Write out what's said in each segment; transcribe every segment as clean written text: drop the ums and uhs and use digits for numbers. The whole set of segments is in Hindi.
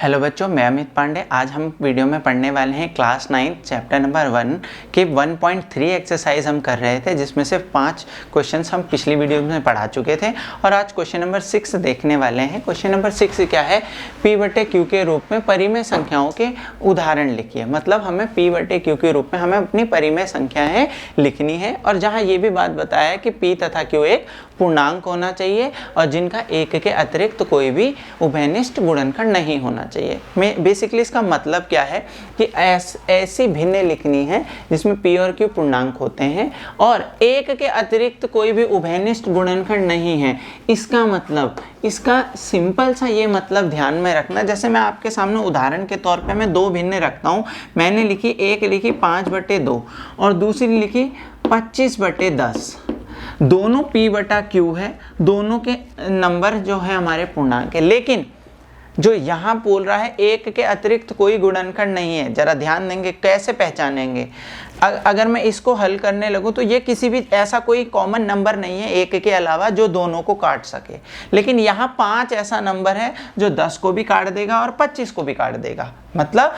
हेलो बच्चों, मैं अमित पांडे। आज हम वीडियो में पढ़ने वाले हैं क्लास 9 चैप्टर नंबर 1 के 1.3 एक्सरसाइज हम कर रहे थे, जिसमें से 5 क्वेश्चंस हम पिछली वीडियो में पढ़ा चुके थे और आज क्वेश्चन नंबर 6 देखने वाले हैं। क्वेश्चन नंबर 6 क्या है? P/Q के रूप में परिमेय संख्याओं के उदाहरण लिखिए। मतलब हमें P/Q के रूप में हमें अपनी परिमेय संख्याएँ लिखनी है और जहाँ ये भी बात बताया है कि P तथा Q एक पूर्णांक होना चाहिए और जिनका एक के अतिरिक्त कोई भी उभयनिष्ठ गुणनखंड नहीं होना चाहिए। मैं बेसिकली इसका मतलब क्या है कि ऐसी भिन्न लिखनी है जिसमें P और Q पूर्णांक होते हैं और एक के अतिरिक्त कोई भी उभयनिष्ठ गुणनखंड नहीं है। इसका मतलब, इसका सिंपल सा ये मतलब ध्यान में रखना। जैसे मैं आपके सामने उदाहरण के तौर पे मैं दो भिन्न रखता हूँ। मैंने लिखी, एक लिखी 5/2 और दूसरी लिखी 25/10। दोनों P/Q है, दोनों के नंबर जो है हमारे पूर्णांक है, लेकिन जो यहाँ बोल रहा है एक के अतिरिक्त कोई गुणनखंड नहीं है। जरा ध्यान देंगे, कैसे पहचानेंगे? अगर मैं इसको हल करने लगूँ तो ये किसी भी ऐसा कोई कॉमन नंबर नहीं है एक के अलावा जो दोनों को काट सके, लेकिन यहाँ 5 ऐसा नंबर है जो 10 को भी काट देगा और 25 को भी काट देगा। मतलब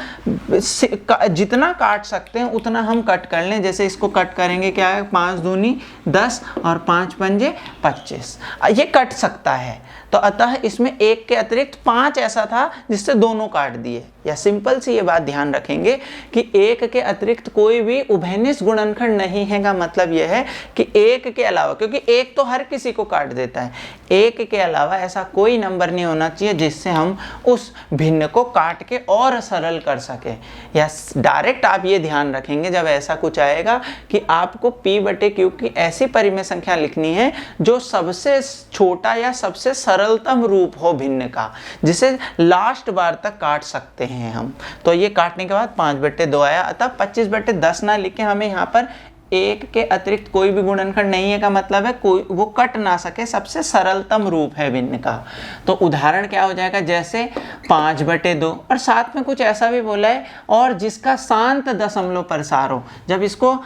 जितना काट सकते हैं उतना हम कट कर लें। जैसे इसको कट करेंगे, क्या है, 5 दूनी 10 और 5 पंजे 25, ये कट सकता है। तो अतः इसमें एक के अतिरिक्त 5 ऐसा था जिससे दोनों काट दिए। या सिंपल सी ये बात ध्यान रखेंगे कि एक के अतिरिक्त कोई भी उभयनिष्ठ गुणनखंड नहीं है का मतलब यह है कि एक के अलावा, क्योंकि एक तो हर किसी को काट देता है, एक के अलावा ऐसा कोई नंबर नहीं होना चाहिए जिससे हम उस भिन्न को काट के और सरल कर सके। या डायरेक्ट आप ये ध्यान रखेंगे जब ऐसा कुछ आएगा कि आपको P/Q की ऐसी परिमेय संख्या लिखनी है जो सबसे छोटा या सबसे सरलतम रूप हो भिन्न का, जिसे लास्ट बार तक काट सकते हैं हम। तो ये काटने के बाद 5/2 आया। अतः 25/10 ना लिख के हमें यहाँ पर एक के अतिरिक्त कोई भी गुणनखंड नहीं है का मतलब है कोई वो कट ना सके, सबसे सरलतम रूप है भिन्न का। तो उदाहरण क्या हो जाएगा? जैसे 5/2 और साथ में कुछ ऐसा भी बोला है और जिसका शांत दशमलव प्रसार हो। जब इसको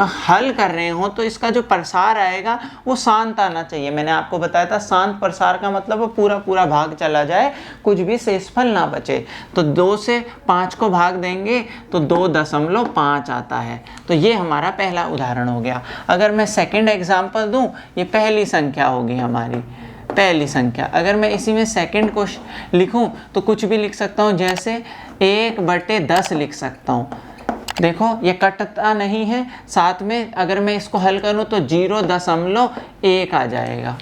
हल कर रहे हो तो इसका जो प्रसार आएगा वो शांत आना चाहिए। मैंने आपको बताया था शांत प्रसार का मतलब वो पूरा पूरा भाग चला जाए, कुछ भी शेषफल ना बचे। तो 2 से 5 को भाग देंगे तो 2.5 आता है। तो ये हमारा पहला उदाहरण हो गया। अगर मैं सेकंड एग्जांपल दूं, ये पहली संख्या होगी हमारी, पहली संख्या। अगर मैं इसी में सेकंड को लिखूं तो कुछ भी लिख सकता हूं, जैसे 1/10 लिख सकता हूं। देखो ये कटता नहीं है, साथ में अगर मैं इसको हल करूं तो 0.1 आ जाएगा।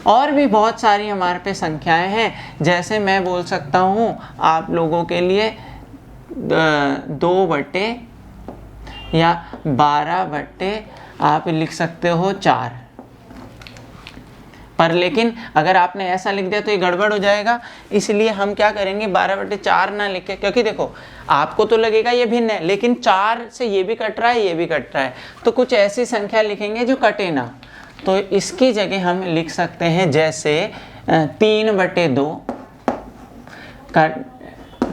और भी बहुत सारी हमारे पे संख्याएं हैं, जैसे मैं बोल सकता हूं आप लोगों के लिए 2 या 12 आप लिख सकते हो 4। पर लेकिन अगर आपने ऐसा लिख दिया तो ये गड़बड़ हो जाएगा, इसलिए हम क्या करेंगे, 12/4 ना लिखे, क्योंकि देखो आपको तो लगेगा ये भिन्न है, लेकिन 4 से ये भी कट रहा है, ये भी कट रहा है, तो कुछ ऐसी संख्या लिखेंगे जो कटे ना। तो इसकी जगह हम लिख सकते हैं जैसे 3/2 का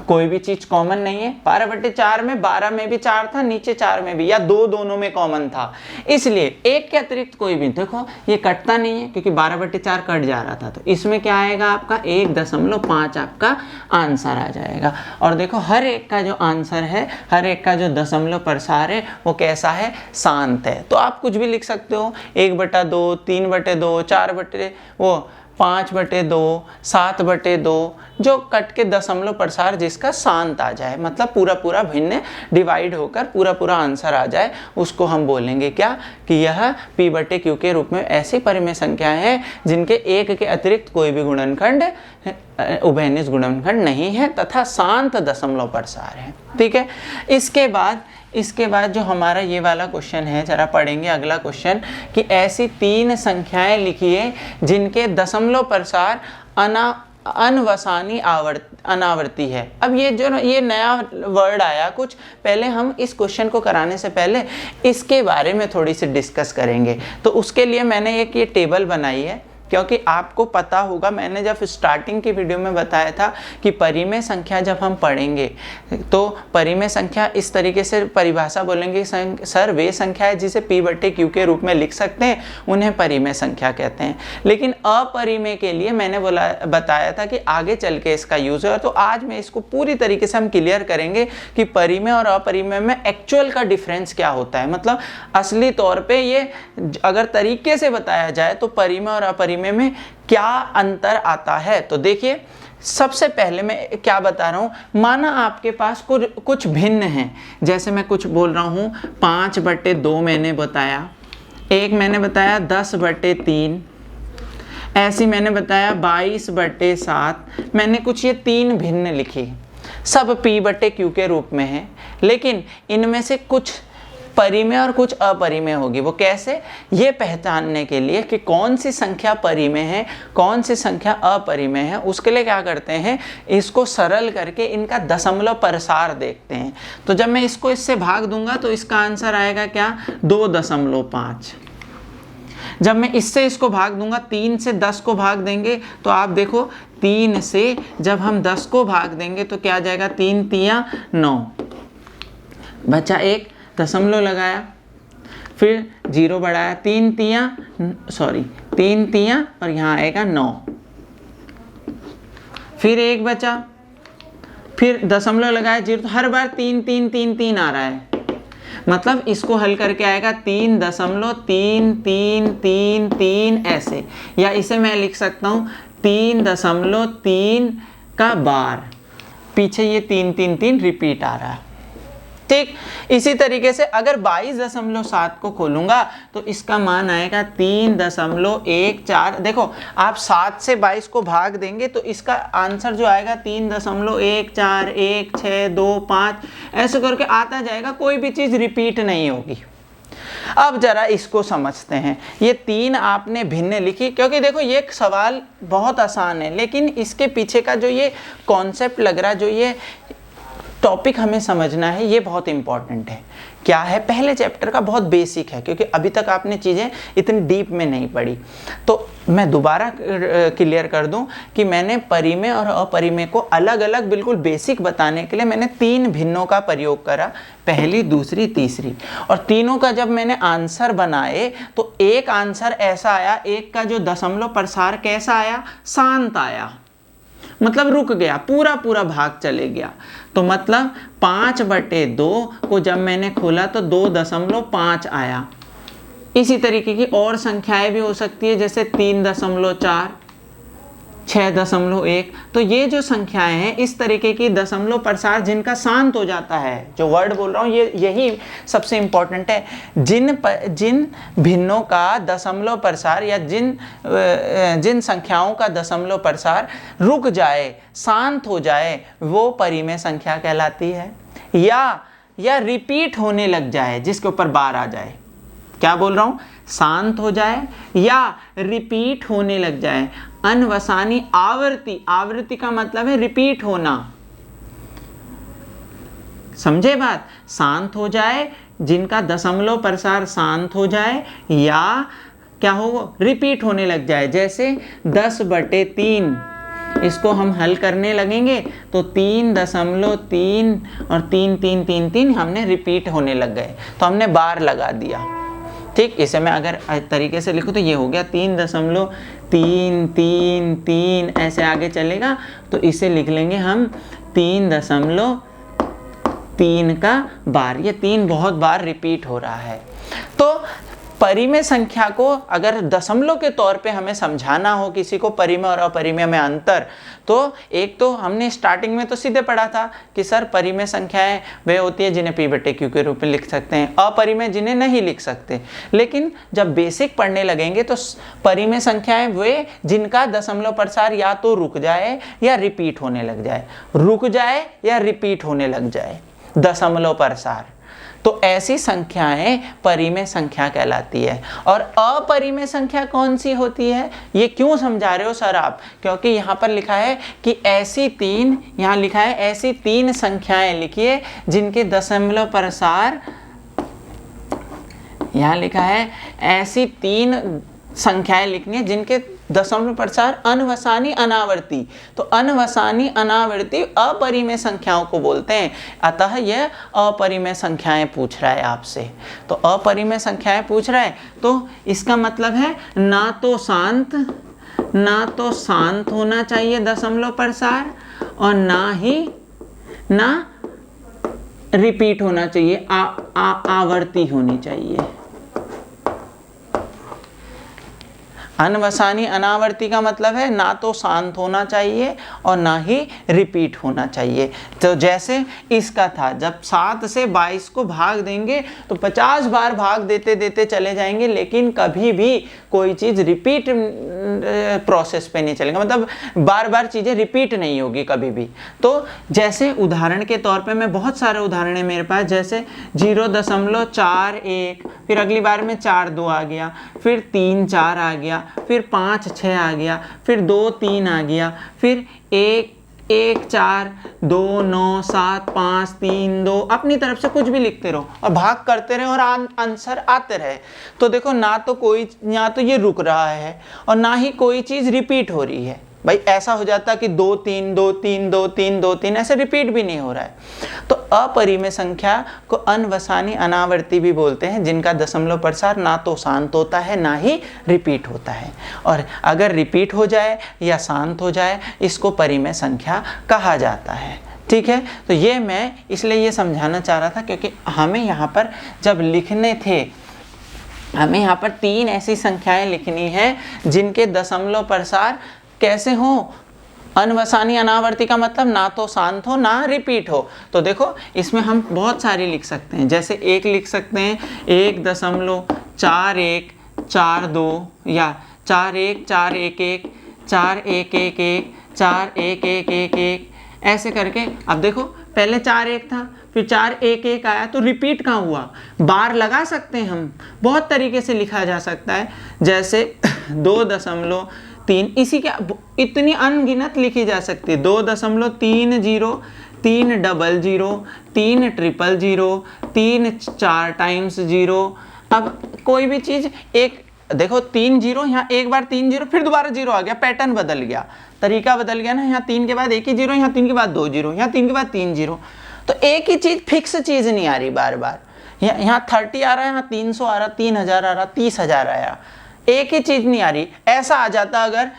कोई भी चीज कॉमन नहीं है। 12/4 में 12 में भी 4 था, नीचे 4 में भी, या 2 दोनों में कॉमन था, इसलिए एक के अतिरिक्त कोई भी, देखो ये कटता नहीं है क्योंकि 12/4 कट जा रहा था। तो इसमें क्या आएगा आपका 1.5 आपका आंसर आ जाएगा। और देखो हर एक का जो आंसर है, हर एक का जो दशमलव प्रसार है वो कैसा है, शांत है। तो आप कुछ भी लिख सकते हो, 1/2, 3/2, 5/2, 7/2, जो कट के दशमलव प्रसार जिसका शांत आ जाए, मतलब पूरा पूरा भिन्न डिवाइड होकर पूरा पूरा आंसर आ जाए, उसको हम बोलेंगे क्या, कि यह P/Q के रूप में ऐसी परिमेय संख्याएं हैं जिनके एक के अतिरिक्त कोई भी गुणनखंड उभयनिष्ठ गुणनखंड नहीं है तथा शांत दशमलव प्रसार है। ठीक है। इसके बाद जो हमारा ये वाला क्वेश्चन है, जरा पढ़ेंगे अगला क्वेश्चन, कि ऐसी 3 संख्याएं लिखिए जिनके दशमलव प्रसार अनवसानी अनावर्ती है। अब ये नया वर्ड आया कुछ, पहले हम इस क्वेश्चन को कराने से पहले इसके बारे में थोड़ी सी डिस्कस करेंगे। तो उसके लिए मैंने एक ये टेबल बनाई है, क्योंकि आपको पता होगा, मैंने जब स्टार्टिंग की वीडियो में बताया था कि परिमेय संख्या जब हम पढ़ेंगे तो परिमेय संख्या इस तरीके से परिभाषा बोलेंगे, सर वे संख्या है जिसे p/q के रूप में लिख सकते हैं, उन्हें परिमेय संख्या कहते हैं। लेकिन अपरिमेय के लिए मैंने बताया था कि आगे चल के इसका यूज है। तो आज मैं इसको पूरी तरीके से हम क्लियर करेंगे कि परिमेय और अपरिमेय में एक्चुअल का डिफरेंस क्या होता है, मतलब असली तौर पे ये अगर तरीके से बताया जाए तो परिमेय और अपरिमेय में क्या अंतर आता है। तो देखिए, सबसे पहले मैं क्या बता रहा हूं, माना आपके पास कुछ भिन्न हैं, जैसे मैं कुछ बोल रहा हूं 5/2 मैंने बताया, एक मैंने बताया 10/3, ऐसी मैंने बताया 22/7, मैंने कुछ ये 3 भिन्न लिखी, सब p/q के रूप में है, लेकिन इनमें से कुछ परिमेय और कुछ अपरिमेय होगी। वो कैसे, ये पहचानने के लिए कि कौन सी संख्या परिमेय है कौन सी संख्या अपरिमेय है, उसके लिए क्या करते हैं, इसको सरल करके इनका दशमलव प्रसार देखते हैं। तो जब मैं इसको इससे भाग दूंगा तो इसका आंसर आएगा क्या, 2.5। जब मैं इससे इसको भाग दूंगा, 3 से 10 को भाग देंगे तो आप देखो 3 से जब हम 10 को भाग देंगे तो क्या आ जाएगा, 3 तिया 9, बचा एक दशमलव लगाया, फिर 0 बढ़ाया, 3 तिया और यहाँ आएगा 9, फिर एक बचा, फिर दशमलव लगाया 0, तो हर बार 3 3 3 3 आ रहा है, मतलब इसको हल करके आएगा 3.33333 ऐसे, या इसे मैं लिख सकता हूँ 3.3 का बार, पीछे ये 3 3 3 रिपीट आ रहा है। ठीक, इसी तरीके से अगर 22.7 को खोलूंगा तो इसका मान आएगा 3.14। देखो, आप 7 से 22 को भाग देंगे तो इसका आंसर जो आएगा 3.141625 ऐसे करके आता जाएगा, कोई भी चीज रिपीट नहीं होगी। अब जरा इसको समझते हैं, ये 3 आपने भिन्न लिखी, क्योंकि देखो ये सवाल बहुत आसान है, लेकिन इसके पीछे का जो ये कॉन्सेप्ट लग रहा है, जो ये टॉपिक हमें समझना है, ये बहुत इंपॉर्टेंट है। क्या है, पहले चैप्टर का बहुत बेसिक है, क्योंकि अभी तक आपने चीज़ें इतनी डीप में नहीं पढ़ी। तो मैं दोबारा क्लियर कर दूं कि मैंने परिमेय और अपरिमेय को अलग अलग बिल्कुल बेसिक बताने के लिए मैंने 3 भिन्नों का प्रयोग करा, पहली, दूसरी, तीसरी, और तीनों का जब मैंने आंसर बनाए तो एक आंसर ऐसा आया, एक का जो दशमलव प्रसार कैसा आया, शांत आया, मतलब रुक गया, पूरा भाग चले गया। तो मतलब 5/2 को जब मैंने खोला तो 2.5 आया। इसी तरीके की और संख्याएं भी हो सकती है, जैसे 3.4, 6.1। तो ये जो संख्याएं हैं, इस तरीके की दशमलव प्रसार जिनका शांत हो जाता है, जो वर्ड बोल रहा हूँ यही सबसे इंपॉर्टेंट है, जिन भिन्नों का दशमलव प्रसार या जिन संख्याओं का दशमलव प्रसार रुक जाए, शांत हो जाए, वो परिमेय संख्या कहलाती है। या रिपीट होने लग जाए, जिसके ऊपर बार आ जाए, क्या बोल रहा हूँ, शांत हो जाए या रिपीट होने लग जाए। अनवसानी आवृत्ति का मतलब है रिपीट होना, समझे बात, शांत हो जाए, जिनका दशमलव प्रसार शांत हो जाए, या क्या हो, रिपीट होने लग जाए। जैसे 10/3, इसको हम हल करने लगेंगे तो 3.3 और 3 3 3 3 हमने रिपीट होने लग गए, तो हमने बार लगा दिया। ठीक, इसे मैं अगर तरीके से लिखूं तो ये हो गया 3.333 ऐसे आगे चलेगा, तो इसे लिख लेंगे हम 3.3 का बार। ये 3 बहुत बार रिपीट हो रहा है। तो परिमेय संख्या को अगर दशमलव के तौर पे हमें समझाना हो किसी को परिमेय और अपरिमेय में अंतर, तो एक तो हमने स्टार्टिंग में तो सीधे पढ़ा था कि सर परिमेय संख्याएं वे होती है जिन्हें p/q के रूप में लिख सकते हैं, अपरिमेय जिन्हें नहीं लिख सकते। लेकिन जब बेसिक पढ़ने लगेंगे तो परिमेय संख्याएं वे जिनका दशमलव प्रसार या तो रुक जाए या रिपीट होने लग जाए, रुक जाए या रिपीट होने लग जाए दशमलव प्रसार, तो ऐसी संख्याएं परिमेय संख्या कहलाती है। और अपरिमेय संख्या कौन सी होती है, ये क्यों समझा रहे हो सर आप, क्योंकि यहाँ पर लिखा है कि ऐसी 3, यहाँ लिखा है ऐसी 3 संख्याएं लिखिए जिनके दशमलव प्रसार, यहाँ लिखा है ऐसी 3 संख्याएं लिखनी है जिनके दशमलव प्रसार अनवसानी अनावर्ती, तो अनवसानी अनावर्ती अपरिमेय संख्याओं को बोलते हैं। अतः यह अपरिमेय संख्याएं पूछ रहा है आपसे, तो अपरिमेय संख्याएं पूछ रहा है तो इसका मतलब है ना तो शांत होना चाहिए दशमलव प्रसार और ना रिपीट होना चाहिए, आवर्ती होनी चाहिए। अनवसानी अनावर्ती का मतलब है ना तो शांत होना चाहिए और ना ही रिपीट होना चाहिए। तो जैसे इसका था, जब 7 से 22 को भाग देंगे तो 50 बार भाग देते देते चले जाएंगे, लेकिन कभी भी कोई चीज़ रिपीट प्रोसेस पे नहीं चलेगा, मतलब बार बार चीज़ें रिपीट नहीं होगी कभी भी। तो जैसे उदाहरण के तौर पे मैं बहुत सारे उदाहरण है मेरे पास, जैसे 0.41, फिर अगली बार में 4 2 आ गया, फिर 3 4 आ गया, फिर 5 6 आ गया, फिर 2 3 आ गया, फिर 1 1 4 2 9 7 5 3 2, अपनी तरफ से कुछ भी लिखते रहो और भाग करते रहे और आंसर आते रहे। तो देखो ना तो ये रुक रहा है और ना ही कोई चीज़ रिपीट हो रही है। भाई ऐसा हो जाता कि 2 3 2 3 2 3 2 3 ऐसे रिपीट भी नहीं हो रहा है। तो अपरिमेय संख्या को अनवसानी अनावर्ती भी बोलते हैं, जिनका दशमलव प्रसार ना तो शांत होता है ना ही रिपीट होता है, और अगर रिपीट हो जाए या शांत हो जाए इसको परिमेय संख्या कहा जाता है। ठीक है, तो ये मैं इसलिए ये समझाना चाह रहा था क्योंकि हमें यहाँ पर जब लिखने थे, हमें यहाँ पर 3 ऐसी संख्याएं लिखनी है जिनके दशमलव प्रसार कैसे हो, अनवसानी अनावर्ती का मतलब ना तो शांत हो ना रिपीट हो। तो देखो इसमें हम बहुत सारी लिख सकते हैं, जैसे एक लिख सकते हैं 1.4142 या 4141 4111 4111, ऐसे करके। अब देखो पहले 41 था, फिर 4111 आया, तो रिपीट कहाँ हुआ, बार लगा सकते हैं हम, बहुत तरीके से लिखा जा सकता है। जैसे 2.3, इसी के इतनी अनगिनत लिखी जा सकती है, 2.30 3 डबल 0 3 ट्रिपल 0 3 4 टाइम्स 0। अब कोई भी चीज़ एक देखो 3 0, यहाँ एक बार 3 0, फिर दोबारा 0 आ गया, पैटर्न बदल गया, तरीका बदल गया ना। यहाँ 3 के बाद एक ही 0, यहाँ 3 के बाद 2 0, यहाँ 3 के बाद 3 0, तो एक ही चीज़ फिक्स चीज़ नहीं आ रही बार बार। यहाँ 30 आ रहा है, यहाँ 300 आ रहा, 3000 आ रहा, 30,000 आया, एक ही चीज़ नहीं आ रही। ऐसा आ जाता अगर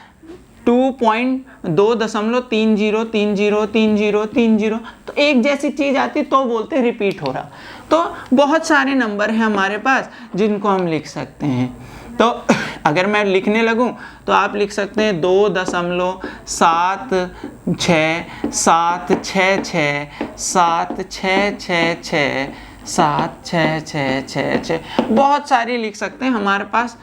2.2.30303030, तो एक जैसी चीज़ आती तो बोलते रिपीट हो रहा। तो बहुत सारे नंबर हैं हमारे पास जिनको हम लिख सकते हैं। तो अगर मैं लिखने लगूं तो आप लिख सकते हैं 2.76 बहुत सारी लिख सकते हैं, हमारे पास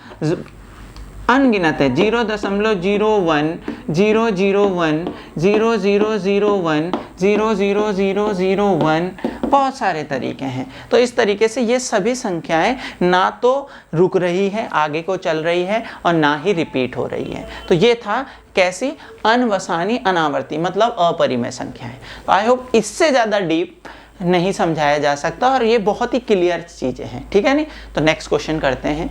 अनगिनत है। 0.01 001 0001 00001 बहुत सारे तरीके हैं। तो इस तरीके से ये सभी संख्याएं ना तो रुक रही है, आगे को चल रही है, और ना ही रिपीट हो रही है। तो ये था कैसी, अनवसानी अनावर्ती मतलब अपरिमेय संख्याएं। तो आई होप इससे ज़्यादा डीप नहीं समझाया जा सकता और ये बहुत ही क्लियर चीज़ें हैं। ठीक है नहीं, तो नेक्स्ट क्वेश्चन करते हैं।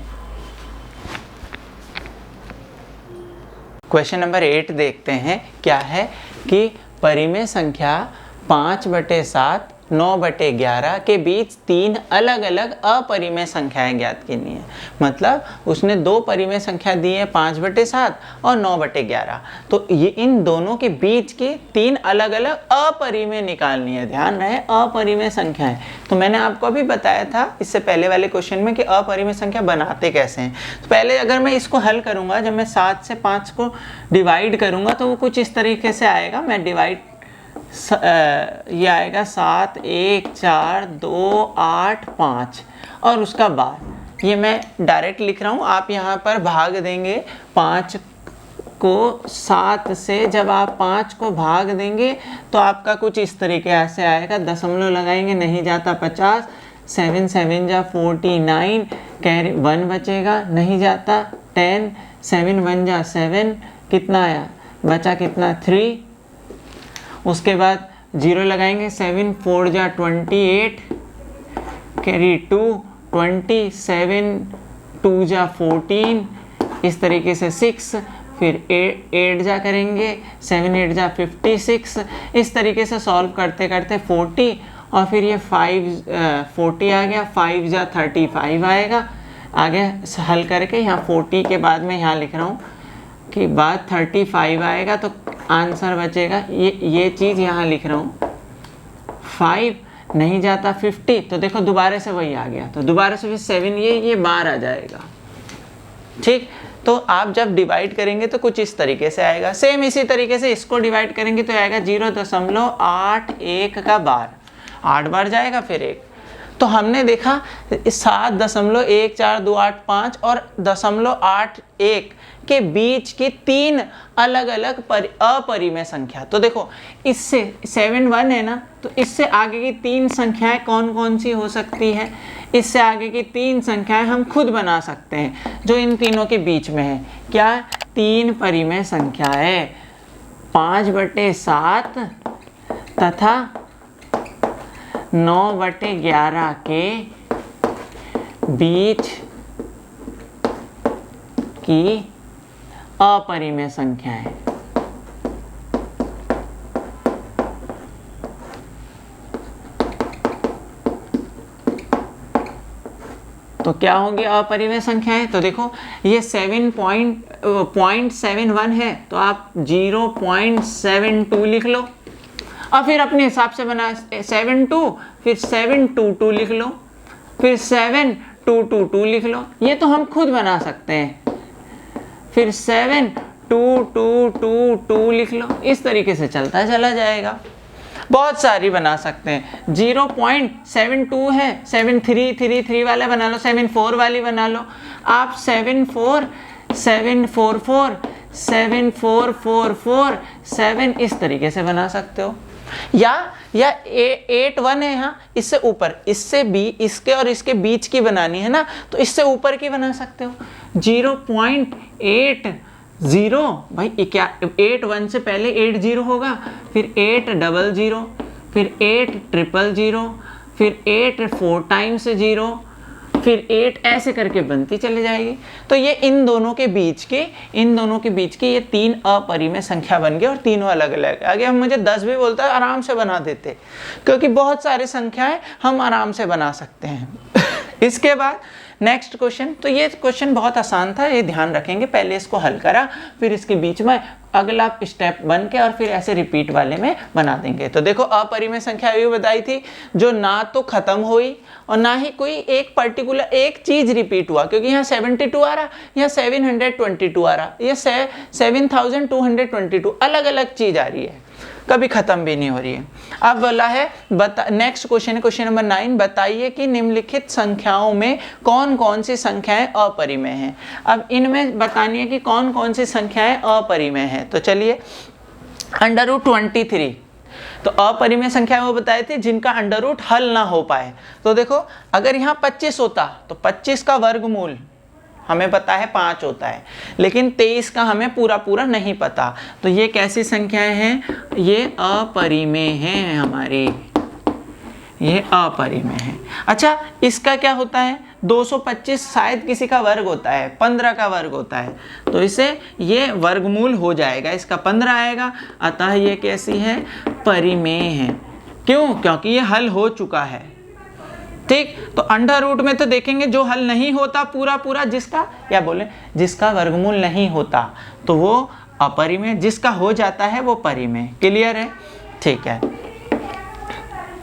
क्वेश्चन नंबर 8 देखते हैं। क्या है कि परिमेय संख्या 5/7 9/11 के बीच 3 अलग अलग अपरिमेय संख्याएं ज्ञात करनी है। मतलब उसने 2 परिमेय संख्या दी है, 5/7 और 9/11, तो ये इन दोनों के बीच की 3 अलग अलग अपरिमेय निकालनी है। ध्यान रहे अपरिमेय संख्याएं, तो मैंने आपको अभी बताया था इससे पहले वाले क्वेश्चन में कि अपरिमेय संख्या बनाते कैसे हैं। तो पहले अगर मैं इसको हल करूंगा, जब मैं 7 से 5 को डिवाइड करूंगा तो वो कुछ इस तरीके से आएगा। मैं डिवाइड ये आएगा 7 1 4 2 8 5, और उसका बाद ये मैं डायरेक्ट लिख रहा हूँ, आप यहाँ पर भाग देंगे 5 को 7 से। जब आप 5 को भाग देंगे तो आपका कुछ इस तरीके से आएगा, दशमलव लगाएंगे नहीं जाता 50, 7 7 जा 49, कैरी 1 बचेगा नहीं जाता 10, 7 1 जा 7, कितना आया बचा कितना 3, उसके बाद 0 लगाएंगे 7 4 जा 28, कैरी 2 20, 7 2 जा 14, इस तरीके से 6 फिर 8 जा करेंगे, 7 8 जा 56, इस तरीके से सॉल्व करते करते 40, और फिर ये 40 आ गया, 5 जा 35 आएगा। आगे हल करके यहाँ 40 के बाद में यहाँ लिख रहा हूँ कि बाद 35 आएगा, तो आंसर बचेगा ये चीज़ यहाँ लिख रहा हूँ, 5 नहीं जाता 50, तो देखो दोबारा से वही आ गया, तो दोबारा से फिर 7 ये बाहर आ जाएगा। ठीक, तो आप जब डिवाइड करेंगे तो कुछ इस तरीके से आएगा। सेम इसी तरीके से इसको डिवाइड करेंगे तो आएगा 0.81 का बार, 8 बार जाएगा फिर 1। तो हमने देखा 7.14285 और 0.81 के बीच की 3 अलग अलग अपरिमेय संख्या। तो देखो इससे 7 1 है ना, तो इससे आगे की 3 संख्याएं कौन कौन सी हो सकती है? इससे आगे की 3 संख्याएं हम खुद बना सकते हैं जो इन तीनों के बीच में है। क्या? 3 परिमेय संख्याएं 5/7 तथा 9/11 के बीच की अपरिमेय संख्या है। तो क्या होंगी अपरिमेय संख्याएं? तो देखो ये 0.71 है, तो आप 0.72 लिख लो, और फिर अपने हिसाब से बना 72, फिर 722 लिख लो, फिर 7222 लिख लो। ये तो हम खुद बना सकते हैं। फिर 72222 लिख लो, इस तरीके से चलता चला जाएगा। बहुत सारी बना सकते हैं। 0.72 है, 7333 वाला बना लो, 74 वाली बना लो। आप 74 744 7444 7 इस तरीके से बना सकते हो। या 81 है यहाँ, इससे ऊपर, इससे भी इसके और इसके बीच की बनानी है ना, तो इससे ऊपर की बना सकते हो। 0.80 भाई, क्या 81 से पहले 80 होगा, फिर 800, फिर 8000, फिर 8 4 टाइम्स 0, फिर 8 ऐसे करके बनती चली जाएगी। तो ये इन दोनों के बीच की ये 3 अपरिमेय संख्या बन गई, और तीनों अलग अलग। आगे हम मुझे 10 भी बोलता है आराम से बना देते, क्योंकि बहुत सारी संख्याएं हम आराम से बना सकते हैं। इसके बाद नेक्स्ट क्वेश्चन, तो ये क्वेश्चन बहुत आसान था, ये ध्यान रखेंगे। पहले इसको हल करा, फिर इसके बीच में अगला स्टेप बन के और फिर ऐसे रिपीट वाले में बना देंगे। तो देखो अपरिमेय संख्या ये बताई थी जो ना तो खत्म हुई और ना ही कोई एक पर्टिकुलर एक चीज रिपीट हुआ, क्योंकि यहाँ 72 आ रहा, यहाँ 722 आ रहा, ये 7222 अलग अलग चीज आ रही है, कभी खत्म भी नहीं हो रही है। अब बोला है नेक्स्ट क्वेश्चन है, क्वेश्चन नंबर 9, बताइए कि निम्नलिखित संख्याओं में कौन कौन सी संख्याएं अपरिमेय हैं। अब इनमें बतानी है कि कौन कौन सी संख्याएं अपरिमेय हैं। तो चलिए, √23, तो अपरिमेय संख्या वो बताए थे जिनका अंडर रूट हल ना हो पाए। तो देखो अगर यहाँ 25 होता तो 25 का वर्गमूल हमें पता है 5 होता है, लेकिन 23 का हमें पूरा नहीं पता। तो ये कैसी संख्याएं हैं? ये अपरिमेय हैं हमारी, ये अपरिमेय है। अच्छा, इसका क्या होता है? 225 शायद किसी का वर्ग होता है, 15 का वर्ग होता है, तो इसे ये वर्गमूल हो जाएगा, इसका 15 आएगा। अतः ये कैसी है? परिमेय है। क्यों? क्योंकि ये हल हो चुका है। ठीक, तो अंडर रूट में तो देखेंगे जो हल नहीं होता पूरा जिसका, या बोले जिसका वर्गमूल नहीं होता तो वो अपरिमेय, जिसका हो जाता है वो परिमेय। क्लियर है? ठीक है।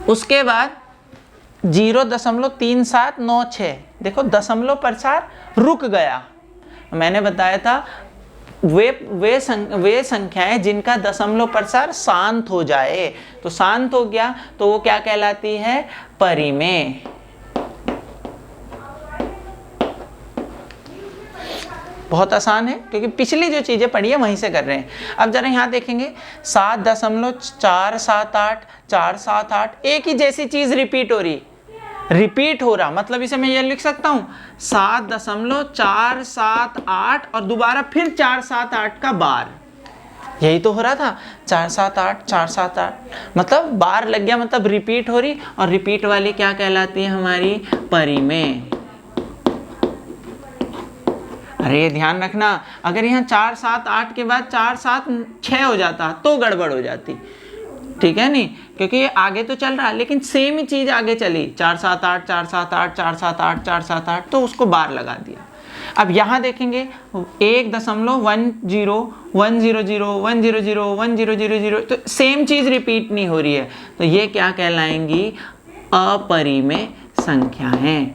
उसके बाद 0.3796, देखो दशमलव प्रसार रुक गया। मैंने बताया था वे संख्याएं जिनका दशमलव प्रसार शांत हो जाए, तो शांत हो गया तो वो क्या कहलाती है? परिमेय। बहुत आसान है, क्योंकि पिछली जो चीजें पढ़ी है वहीं से कर रहे हैं। अब जरा यहाँ देखेंगे 7.478 एक ही जैसी चीज रिपीट हो रहा, मतलब इसे मैं ये लिख सकता हूँ 7.478 और दोबारा फिर 478 का बार, यही तो हो रहा था 478 मतलब बार लग गया, मतलब रिपीट हो रही, और रिपीट वाली क्या कहलाती है? हमारी परिमेय। अरे ध्यान रखना, अगर यहाँ 4 7 8 के बाद 4 7 6 हो जाता तो गड़बड़ हो जाती, ठीक है नहीं, क्योंकि ये आगे तो चल रहा है लेकिन सेम ही चीज़ आगे चली, 4 7 8 4 7 8 4 7 8 4 7 8, तो उसको बार लगा दिया। अब यहाँ देखेंगे 1.100 तो सेम चीज़ रिपीट नहीं हो रही है, तो ये क्या कहलाएंगी, अपरिमेय संख्याएं।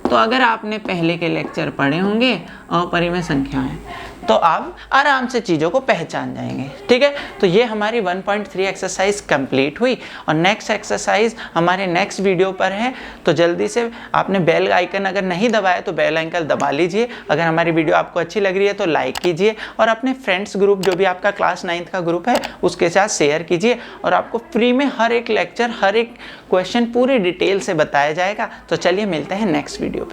तो अगर आपने पहले के लेक्चर पढ़े होंगे अपरिमेय संख्याएं, तो आप आराम से चीज़ों को पहचान जाएंगे, ठीक है। तो ये हमारी 1.3 एक्सरसाइज कंप्लीट हुई और नेक्स्ट एक्सरसाइज हमारे नेक्स्ट वीडियो पर है। तो जल्दी से आपने बेल आइकन अगर नहीं दबाया तो बेल आइकन दबा लीजिए। अगर हमारी वीडियो आपको अच्छी लग रही है तो लाइक कीजिए और अपने फ्रेंड्स ग्रुप जो भी आपका क्लास 9th का ग्रुप है उसके साथ शेयर कीजिए, और आपको फ्री में हर एक लेक्चर हर एक क्वेश्चन पूरे डिटेल से बताया जाएगा। तो चलिए मिलते हैं नेक्स्ट वीडियो।